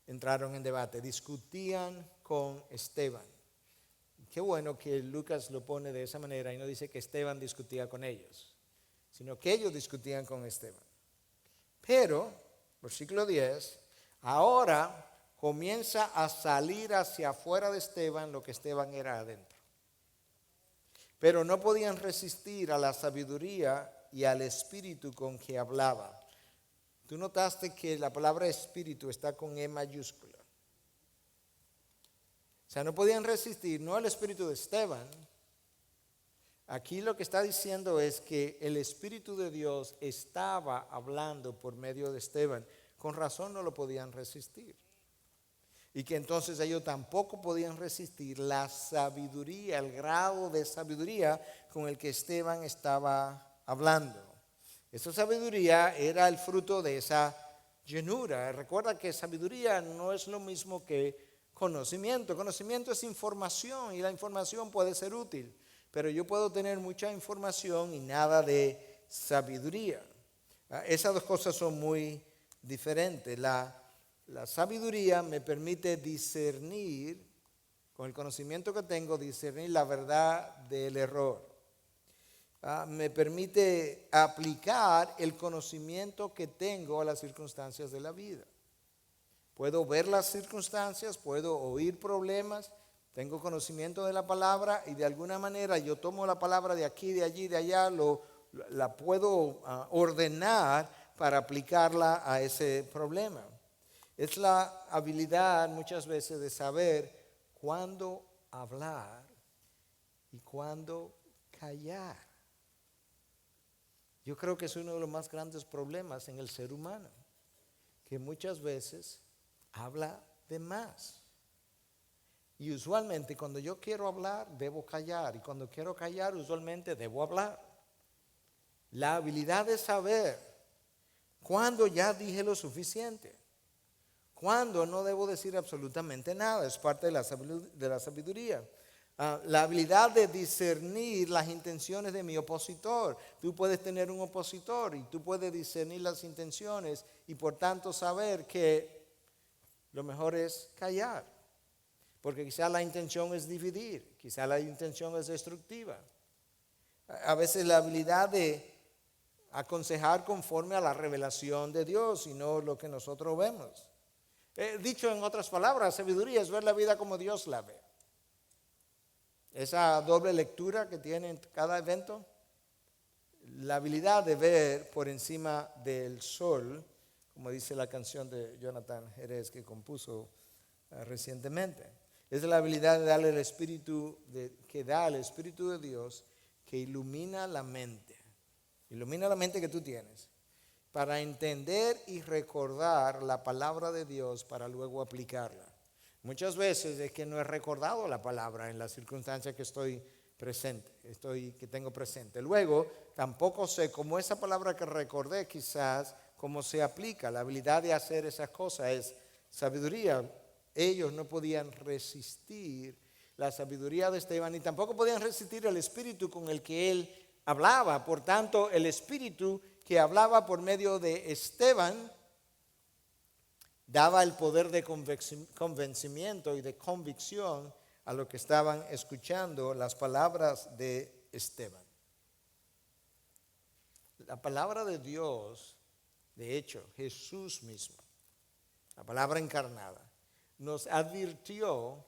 A: entraron en debate, discutían con Esteban. Qué bueno que Lucas lo pone de esa manera y no dice que Esteban discutía con ellos, sino que ellos discutían con Esteban. Pero, versículo 10, ahora comienza a salir hacia afuera de Esteban lo que Esteban era adentro. Pero no podían resistir a la sabiduría y al espíritu con que hablaba. Tú notaste que la palabra espíritu está con E mayúscula. O sea, no podían resistir, no al espíritu de Esteban. Aquí lo que está diciendo es que el Espíritu de Dios estaba hablando por medio de Esteban. Con razón no lo podían resistir. Y que entonces ellos tampoco podían resistir la sabiduría, el grado de sabiduría con el que Esteban estaba hablando. Esa sabiduría era el fruto de esa llenura. Recuerda que sabiduría no es lo mismo que conocimiento. Conocimiento es información y la información puede ser útil. Pero yo puedo tener mucha información y nada de sabiduría. Esas dos cosas son muy diferentes. La sabiduría me permite discernir, con el conocimiento que tengo, discernir la verdad del error. Me permite aplicar el conocimiento que tengo a las circunstancias de la vida. Puedo ver las circunstancias, puedo oír problemas, tengo conocimiento de la palabra y de alguna manera yo tomo la palabra de aquí, de allí, de allá, la puedo ordenar para aplicarla a ese problema. Es la habilidad muchas veces de saber cuándo hablar y cuándo callar. Yo creo que es uno de los más grandes problemas en el ser humano, que muchas veces habla de más. Y usualmente cuando yo quiero hablar, debo callar. Y cuando quiero callar, usualmente debo hablar. La habilidad de saber cuándo ya dije lo suficiente, cuándo no debo decir absolutamente nada, es parte de la sabiduría. La habilidad de discernir las intenciones de mi opositor. Tú puedes tener un opositor y tú puedes discernir las intenciones y por tanto saber que lo mejor es callar. Porque quizá la intención es dividir, quizá la intención es destructiva. A veces la habilidad de aconsejar conforme a la revelación de Dios y no lo que nosotros vemos. Dicho en otras palabras, sabiduría es ver la vida como Dios la ve. Esa doble lectura que tiene en cada evento, la habilidad de ver por encima del sol, como dice la canción de Jonathan Jerez que compuso recientemente. Es la habilidad de darle el espíritu que da el Espíritu de Dios que ilumina la mente que tú tienes para entender y recordar la palabra de Dios para luego aplicarla. Muchas veces es que no he recordado la palabra en las circunstancias que estoy presente, que tengo presente. Luego tampoco sé cómo esa palabra que recordé quizás cómo se aplica. La habilidad de hacer esas cosas es sabiduría. Ellos no podían resistir la sabiduría de Esteban y tampoco podían resistir el espíritu con el que él hablaba. Por tanto, el espíritu que hablaba por medio de Esteban daba el poder de convencimiento y de convicción a los que estaban escuchando las palabras de Esteban. La palabra de Dios, de hecho, Jesús mismo, la palabra encarnada, nos advirtió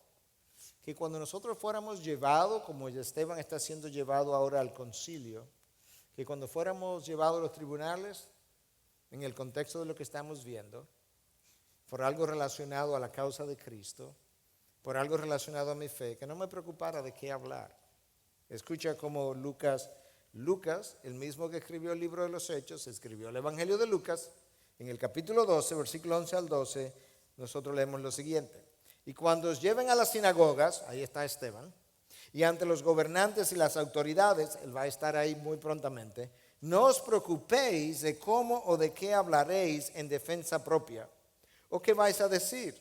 A: que cuando nosotros fuéramos llevados, como Esteban está siendo llevado ahora al concilio, que cuando fuéramos llevados a los tribunales, en el contexto de lo que estamos viendo, por algo relacionado a la causa de Cristo, por algo relacionado a mi fe, que no me preocupara de qué hablar. Escucha cómo Lucas, el mismo que escribió el libro de los Hechos, escribió el Evangelio de Lucas, en el capítulo 12, versículo 11 al 12, nosotros leemos lo siguiente. Y cuando os lleven a las sinagogas, ahí está Esteban, y ante los gobernantes y las autoridades, él va a estar ahí muy prontamente, no os preocupéis de cómo o de qué hablaréis en defensa propia, o qué vais a decir,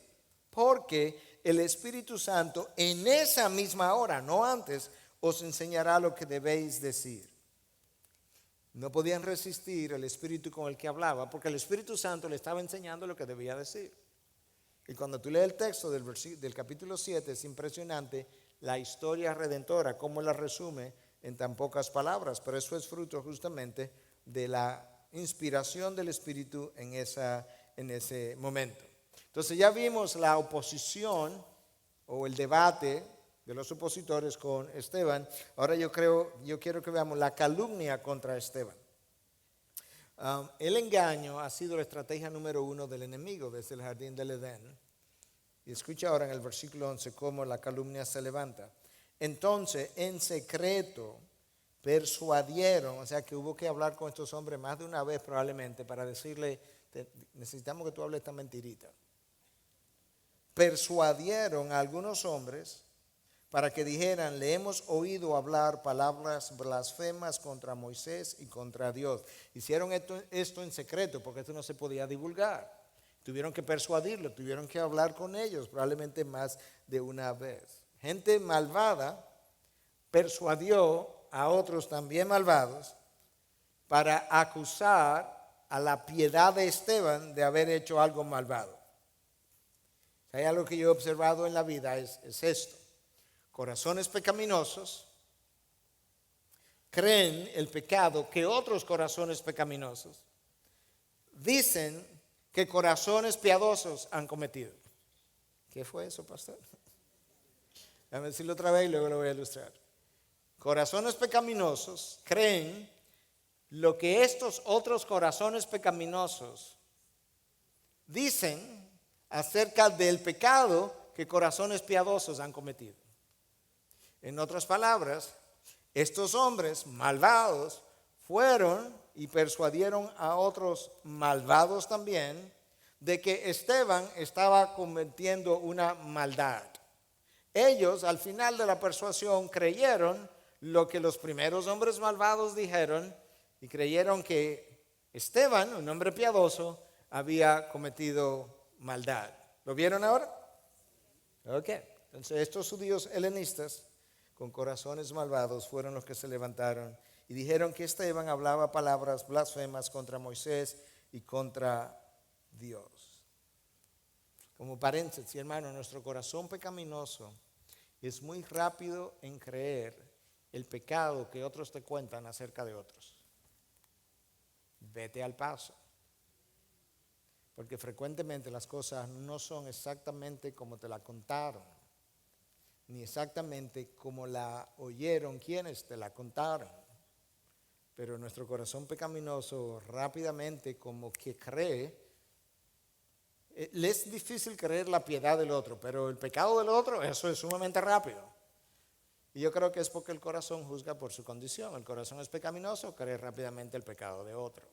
A: porque el Espíritu Santo en esa misma hora, no antes, os enseñará lo que debéis decir. No podían resistir el Espíritu con el que hablaba, porque el Espíritu Santo le estaba enseñando lo que debía decir. Y cuando tú lees el texto del capítulo 7, es impresionante la historia redentora, cómo la resume en tan pocas palabras. Pero eso es fruto justamente de la inspiración del Espíritu en ese momento. Entonces ya vimos la oposición o el debate de los opositores con Esteban. Ahora yo quiero que veamos la calumnia contra Esteban. El engaño ha sido la estrategia número 1 del enemigo desde el jardín del Edén. Y escucha ahora en el versículo 11 cómo la calumnia se levanta. Entonces, en secreto, persuadieron, o sea que hubo que hablar con estos hombres más de una vez probablemente para decirle, necesitamos que tú hables esta mentirita. Persuadieron a algunos hombres para que dijeran, le hemos oído hablar palabras blasfemas contra Moisés y contra Dios. Hicieron esto en secreto porque esto no se podía divulgar. Tuvieron que persuadirlo, tuvieron que hablar con ellos, probablemente más de una vez. Gente malvada persuadió a otros también malvados para acusar a la piedad de Esteban de haber hecho algo malvado. Hay algo que yo he observado en la vida, es esto. Corazones pecaminosos creen el pecado que otros corazones pecaminosos dicen que corazones piadosos han cometido. ¿Qué fue eso, pastor? Déjame decirlo otra vez y luego lo voy a ilustrar. Corazones pecaminosos creen lo que estos otros corazones pecaminosos dicen acerca del pecado que corazones piadosos han cometido. En otras palabras, estos hombres malvados fueron y persuadieron a otros malvados también de que Esteban estaba cometiendo una maldad. Ellos al final de la persuasión creyeron lo que los primeros hombres malvados dijeron y creyeron que Esteban, un hombre piadoso, había cometido maldad. ¿Lo vieron ahora? Ok. Entonces estos judíos helenistas con corazones malvados fueron los que se levantaron y dijeron que Esteban hablaba palabras blasfemas contra Moisés y contra Dios. Como paréntesis, hermano, nuestro corazón pecaminoso es muy rápido en creer el pecado que otros te cuentan acerca de otros. Vete al paso. Porque frecuentemente las cosas no son exactamente como te la contaron, ni exactamente como la oyeron quienes te la contaron. Pero nuestro corazón pecaminoso rápidamente como que cree, le es difícil creer la piedad del otro, pero el pecado del otro, eso es sumamente rápido. Y yo creo que es porque el corazón juzga por su condición. El corazón es pecaminoso, cree rápidamente el pecado de otro.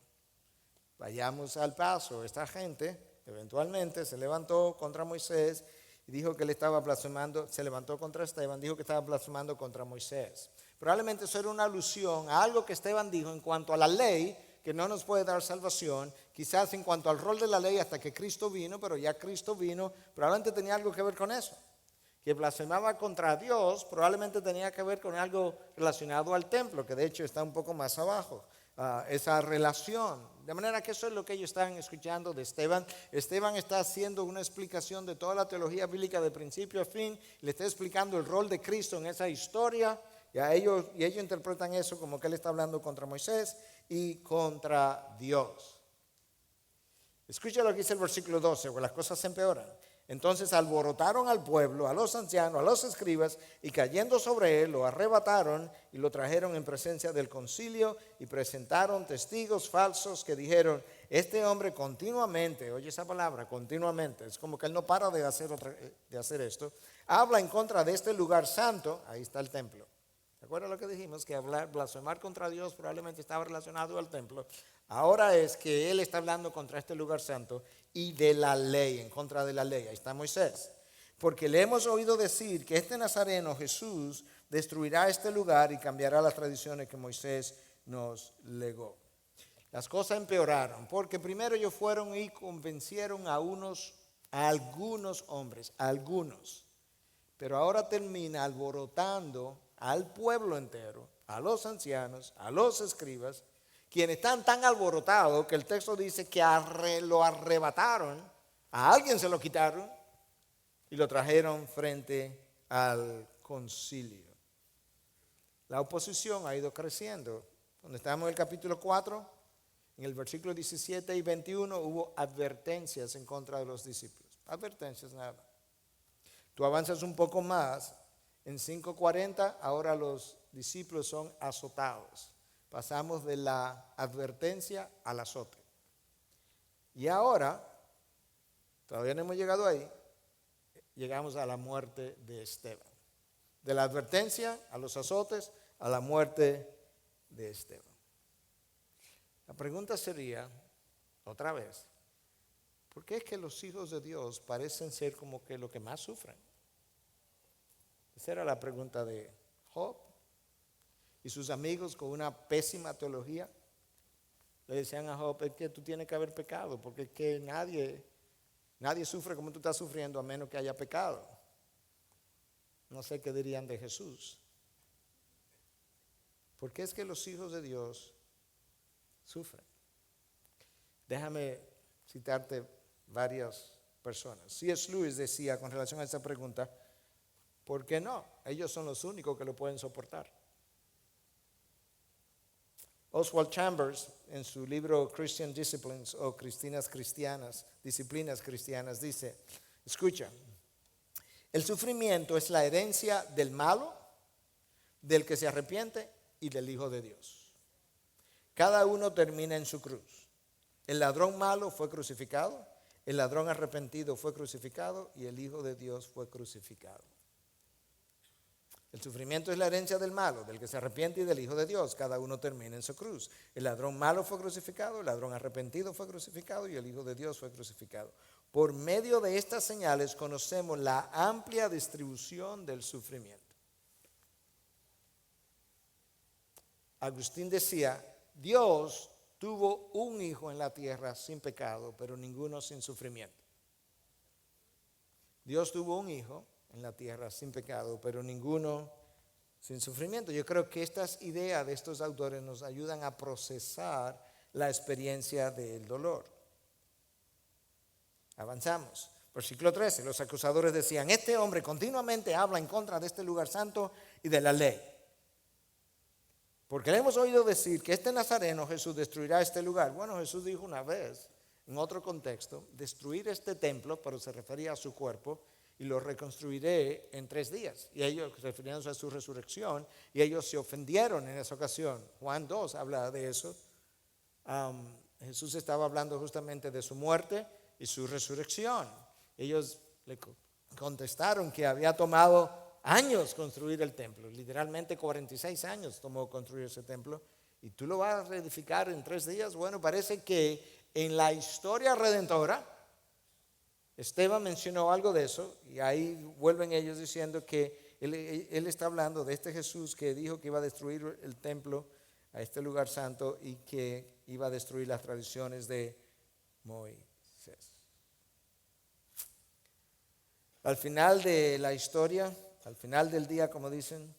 A: Vayamos al paso. Esta gente eventualmente se levantó contra Moisés y dijo que él estaba blasfemando, se levantó contra Esteban, dijo que estaba blasfemando contra Moisés. Probablemente eso era una alusión a algo que Esteban dijo en cuanto a la ley, que no nos puede dar salvación, quizás en cuanto al rol de la ley hasta que Cristo vino, pero ya Cristo vino, probablemente tenía algo que ver con eso. Que blasfemaba contra Dios, probablemente tenía que ver con algo relacionado al templo, que de hecho está un poco más abajo. Esa relación. De manera que eso es lo que ellos están escuchando de Esteban. Esteban está haciendo una explicación de toda la teología bíblica de principio a fin. Le está explicando el rol de Cristo en esa historia. Y ellos interpretan eso como que él está hablando contra Moisés y contra Dios. Escucha lo que dice el versículo 12, porque las cosas se empeoran. Entonces alborotaron al pueblo, a los ancianos, a los escribas, y cayendo sobre él, lo arrebataron y lo trajeron en presencia del concilio y presentaron testigos falsos que dijeron, este hombre continuamente, oye esa palabra, continuamente, es como que él no para de hacer esto, habla en contra de este lugar santo, ahí está el templo. ¿Se acuerdan lo que dijimos? Que blasfemar contra Dios probablemente estaba relacionado al templo. Ahora es que él está hablando contra este lugar santo y de la ley, en contra de la ley. Ahí está Moisés. Porque le hemos oído decir que este Nazareno, Jesús, destruirá este lugar y cambiará las tradiciones que Moisés nos legó. Las cosas empeoraron, porque primero ellos fueron y convencieron a algunos hombres, algunos. Pero ahora termina alborotando al pueblo entero, a los ancianos, a los escribas, quienes están tan alborotados que el texto dice que lo arrebataron, a alguien se lo quitaron y lo trajeron frente al concilio. La oposición ha ido creciendo. Cuando estábamos en el capítulo 4, en el versículo 17 y 21 hubo advertencias en contra de los discípulos. Advertencias nada. Tú avanzas un poco más, en 5:40 ahora los discípulos son azotados. pasamos de la advertencia al azote. Y ahora, todavía no hemos llegado ahí, llegamos a la muerte de Esteban. De la advertencia a los azotes, a la muerte de Esteban. La pregunta sería, otra vez, ¿por qué es que los hijos de Dios parecen ser como que lo que más sufren? Esa era la pregunta de Job. Y sus amigos con una pésima teología le decían a Job, es que tú tienes que haber pecado, porque es que nadie sufre como tú estás sufriendo a menos que haya pecado. No sé qué dirían de Jesús. ¿Por qué es que los hijos de Dios sufren? Déjame citarte varias personas. C.S. Lewis decía con relación a esta pregunta, ¿por qué no? Ellos son los únicos que lo pueden soportar. Oswald Chambers, en su libro Christian Disciplines o Disciplinas Cristianas, dice, escucha, el sufrimiento es la herencia del malo, del que se arrepiente y del Hijo de Dios. Cada uno termina en su cruz. El ladrón malo fue crucificado, el ladrón arrepentido fue crucificado y el Hijo de Dios fue crucificado. El sufrimiento es la herencia del malo, del que se arrepiente y del Hijo de Dios. Cada uno termina en su cruz. El ladrón malo fue crucificado, el ladrón arrepentido fue crucificado y el Hijo de Dios fue crucificado. Por medio de estas señales conocemos la amplia distribución del sufrimiento. Agustín decía, Dios tuvo un hijo en la tierra sin pecado, pero ninguno sin sufrimiento. Dios tuvo un hijo en la tierra sin pecado, pero ninguno sin sufrimiento. Yo creo que estas ideas de estos autores nos ayudan a procesar la experiencia del dolor. Avanzamos. Versículo 13, los acusadores decían, este hombre continuamente habla en contra de este lugar santo y de la ley. Porque le hemos oído decir que este Nazareno Jesús destruirá este lugar. Bueno, Jesús dijo una vez, en otro contexto, destruir este templo, pero se refería a su cuerpo, y lo reconstruiré en 3 días. Y ellos, refiriéndose a su resurrección, y ellos se ofendieron en esa ocasión. Juan 2 habla de eso. Jesús estaba hablando justamente de su muerte y su resurrección. Ellos le contestaron que había tomado años construir el templo. Literalmente 46 años tomó construir ese templo. ¿Y tú lo vas a reedificar en 3 días? Bueno, parece que en la historia redentora, Esteban mencionó algo de eso, y ahí vuelven ellos diciendo que él está hablando de este Jesús que dijo que iba a destruir el templo, a este lugar santo, y que iba a destruir las tradiciones de Moisés. Al final de la historia, al final del día, como dicen,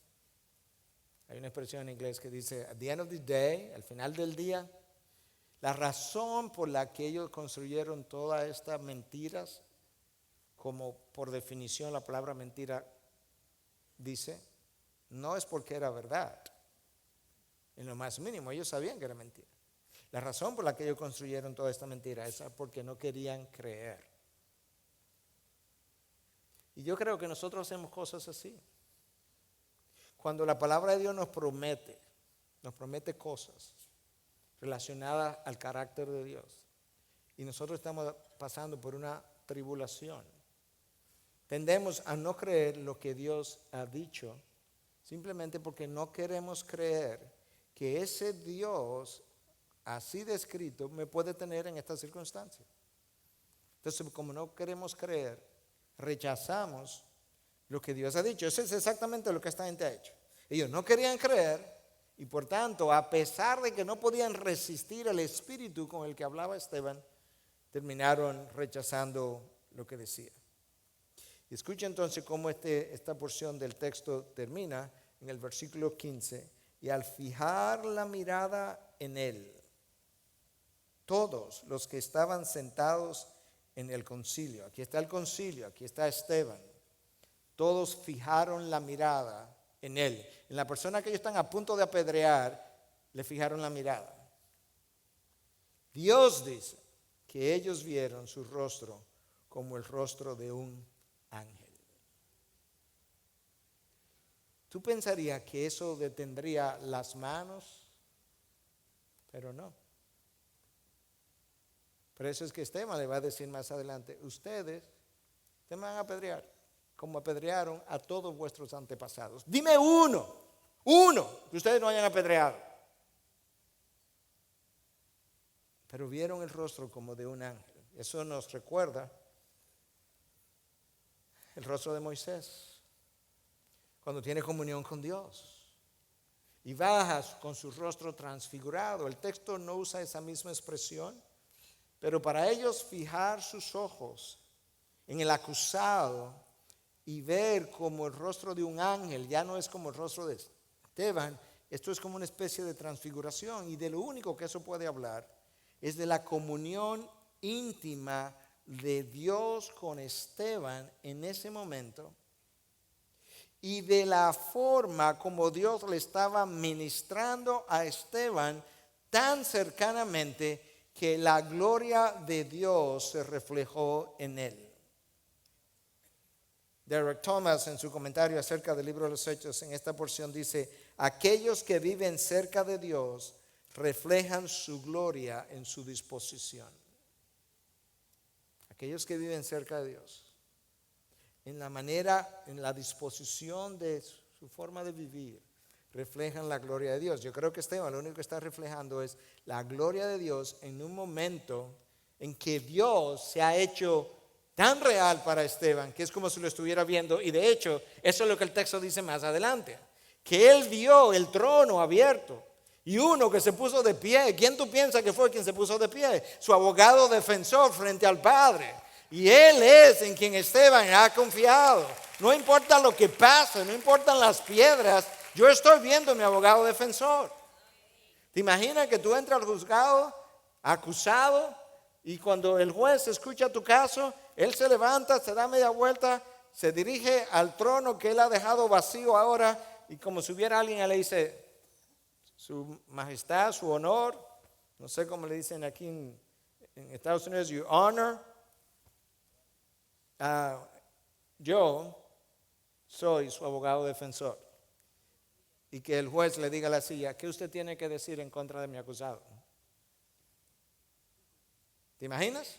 A: hay una expresión en inglés que dice, at the end of the day, al final del día, la razón por la que ellos construyeron todas estas mentiras, como por definición la palabra mentira dice, no es porque era verdad, en lo más mínimo, ellos sabían que era mentira. La razón por la que ellos construyeron toda esta mentira es porque no querían creer. Y yo creo que nosotros hacemos cosas así. Cuando la palabra de Dios nos promete cosas relacionadas al carácter de Dios, y nosotros estamos pasando por una tribulación, tendemos a no creer lo que Dios ha dicho, simplemente porque no queremos creer que ese Dios así descrito me puede tener en esta circunstancia. Entonces, como no queremos creer, rechazamos lo que Dios ha dicho. Eso es exactamente lo que esta gente ha hecho. Ellos no querían creer y por tanto, a pesar de que no podían resistir el espíritu con el que hablaba Esteban, terminaron rechazando lo que decía. Y escucha entonces cómo esta porción del texto termina en el versículo 15. Y al fijar la mirada en él, todos los que estaban sentados en el concilio, aquí está el concilio, aquí está Esteban, todos fijaron la mirada en él. En la persona que ellos están a punto de apedrear, le fijaron la mirada. Dios dice que ellos vieron su rostro como el rostro de un ángel. ¿Tú pensarías que eso detendría las manos pero no. Por eso es que Esteban le va a decir más adelante, ustedes me van a apedrear, como apedrearon a todos vuestros antepasados. Dime uno que ustedes no hayan apedreado. Pero vieron el rostro como de un ángel. Eso nos recuerda el rostro de Moisés, cuando tiene comunión con Dios y baja con su rostro transfigurado. El texto no usa esa misma expresión, pero para ellos fijar sus ojos en el acusado y ver como el rostro de un ángel, ya no es como el rostro de Esteban, esto es como una especie de transfiguración, y de lo único que eso puede hablar es de la comunión íntima de Dios con Esteban en ese momento y de la forma como Dios le estaba ministrando a Esteban tan cercanamente que la gloria de Dios se reflejó en él. Derek Thomas, en su comentario acerca del libro de los Hechos, en esta porción dice: aquellos que viven cerca de Dios reflejan su gloria en su disposición. Aquellos que viven cerca de Dios, en la manera, en la disposición de su forma de vivir, reflejan la gloria de Dios. Yo creo que Esteban lo único que está reflejando es la gloria de Dios en un momento en que Dios se ha hecho tan real para Esteban que es como si lo estuviera viendo. Y de hecho, eso es lo que el texto dice más adelante, que él vio el trono abierto y uno que se puso de pie. ¿Quién tú piensas que fue quien se puso de pie? Su abogado defensor frente al Padre. Y él es en quien Esteban ha confiado. No importa lo que pase, no importan las piedras, yo estoy viendo a mi abogado defensor. ¿Te imaginas que tú entras al juzgado acusado y cuando el juez escucha tu caso, él se levanta, se da media vuelta, se dirige al trono que él ha dejado vacío ahora, y como si hubiera alguien, él le dice: su majestad, su honor, no sé cómo le dicen aquí en Estados Unidos, your honor, yo soy su abogado defensor. Y que el juez le diga a la silla: ¿qué usted tiene que decir en contra de mi acusado? ¿Te imaginas?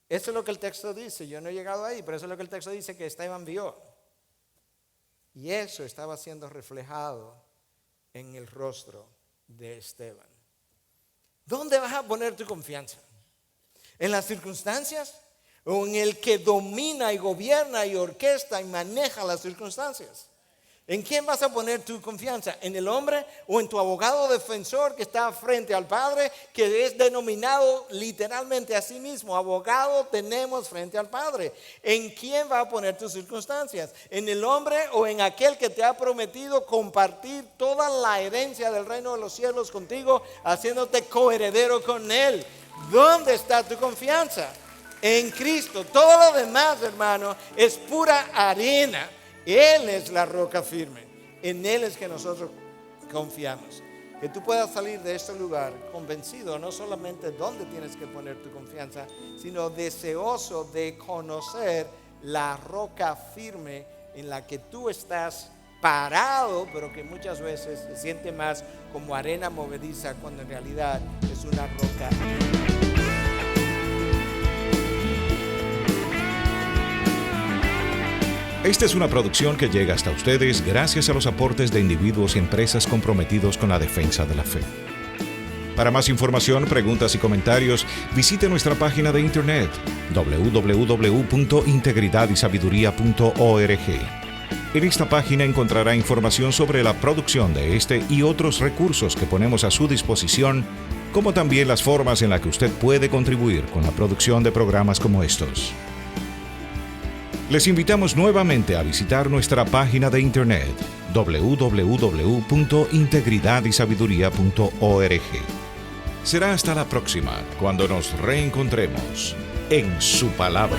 A: Eso es lo que el texto dice. Yo no he llegado ahí, pero eso es lo que el texto dice que Esteban vio. Y eso estaba siendo reflejado en el rostro de Esteban. ¿Dónde vas a poner tu confianza? ¿En las circunstancias? ¿O en el que domina y gobierna y orquesta y maneja las circunstancias? ¿En quién vas a poner tu confianza? ¿En el hombre o en tu abogado defensor que está frente al Padre, que es denominado literalmente a sí mismo? Abogado tenemos frente al Padre. ¿En quién vas a poner tus circunstancias? ¿En el hombre o en aquel que te ha prometido compartir toda la herencia del reino de los cielos contigo, haciéndote coheredero con él? ¿Dónde está tu confianza? En Cristo. Todo lo demás, hermano, es pura arena. Él es la roca firme. En Él es que nosotros confiamos. Que tú puedas salir de este lugar convencido no solamente dónde tienes que poner tu confianza, sino deseoso de conocer la roca firme en la que tú estás parado, pero que muchas veces se siente más como arena movediza cuando en realidad es una roca.
B: Esta es una producción que llega hasta ustedes gracias a los aportes de individuos y empresas comprometidos con la defensa de la fe. Para más información, preguntas y comentarios, visite nuestra página de internet www.integridadysabiduría.org. En esta página encontrará información sobre la producción de este y otros recursos que ponemos a su disposición, como también las formas en las que usted puede contribuir con la producción de programas como estos. Les invitamos nuevamente a visitar nuestra página de internet www.integridadysabiduría.org. Será hasta la próxima cuando nos reencontremos en su palabra.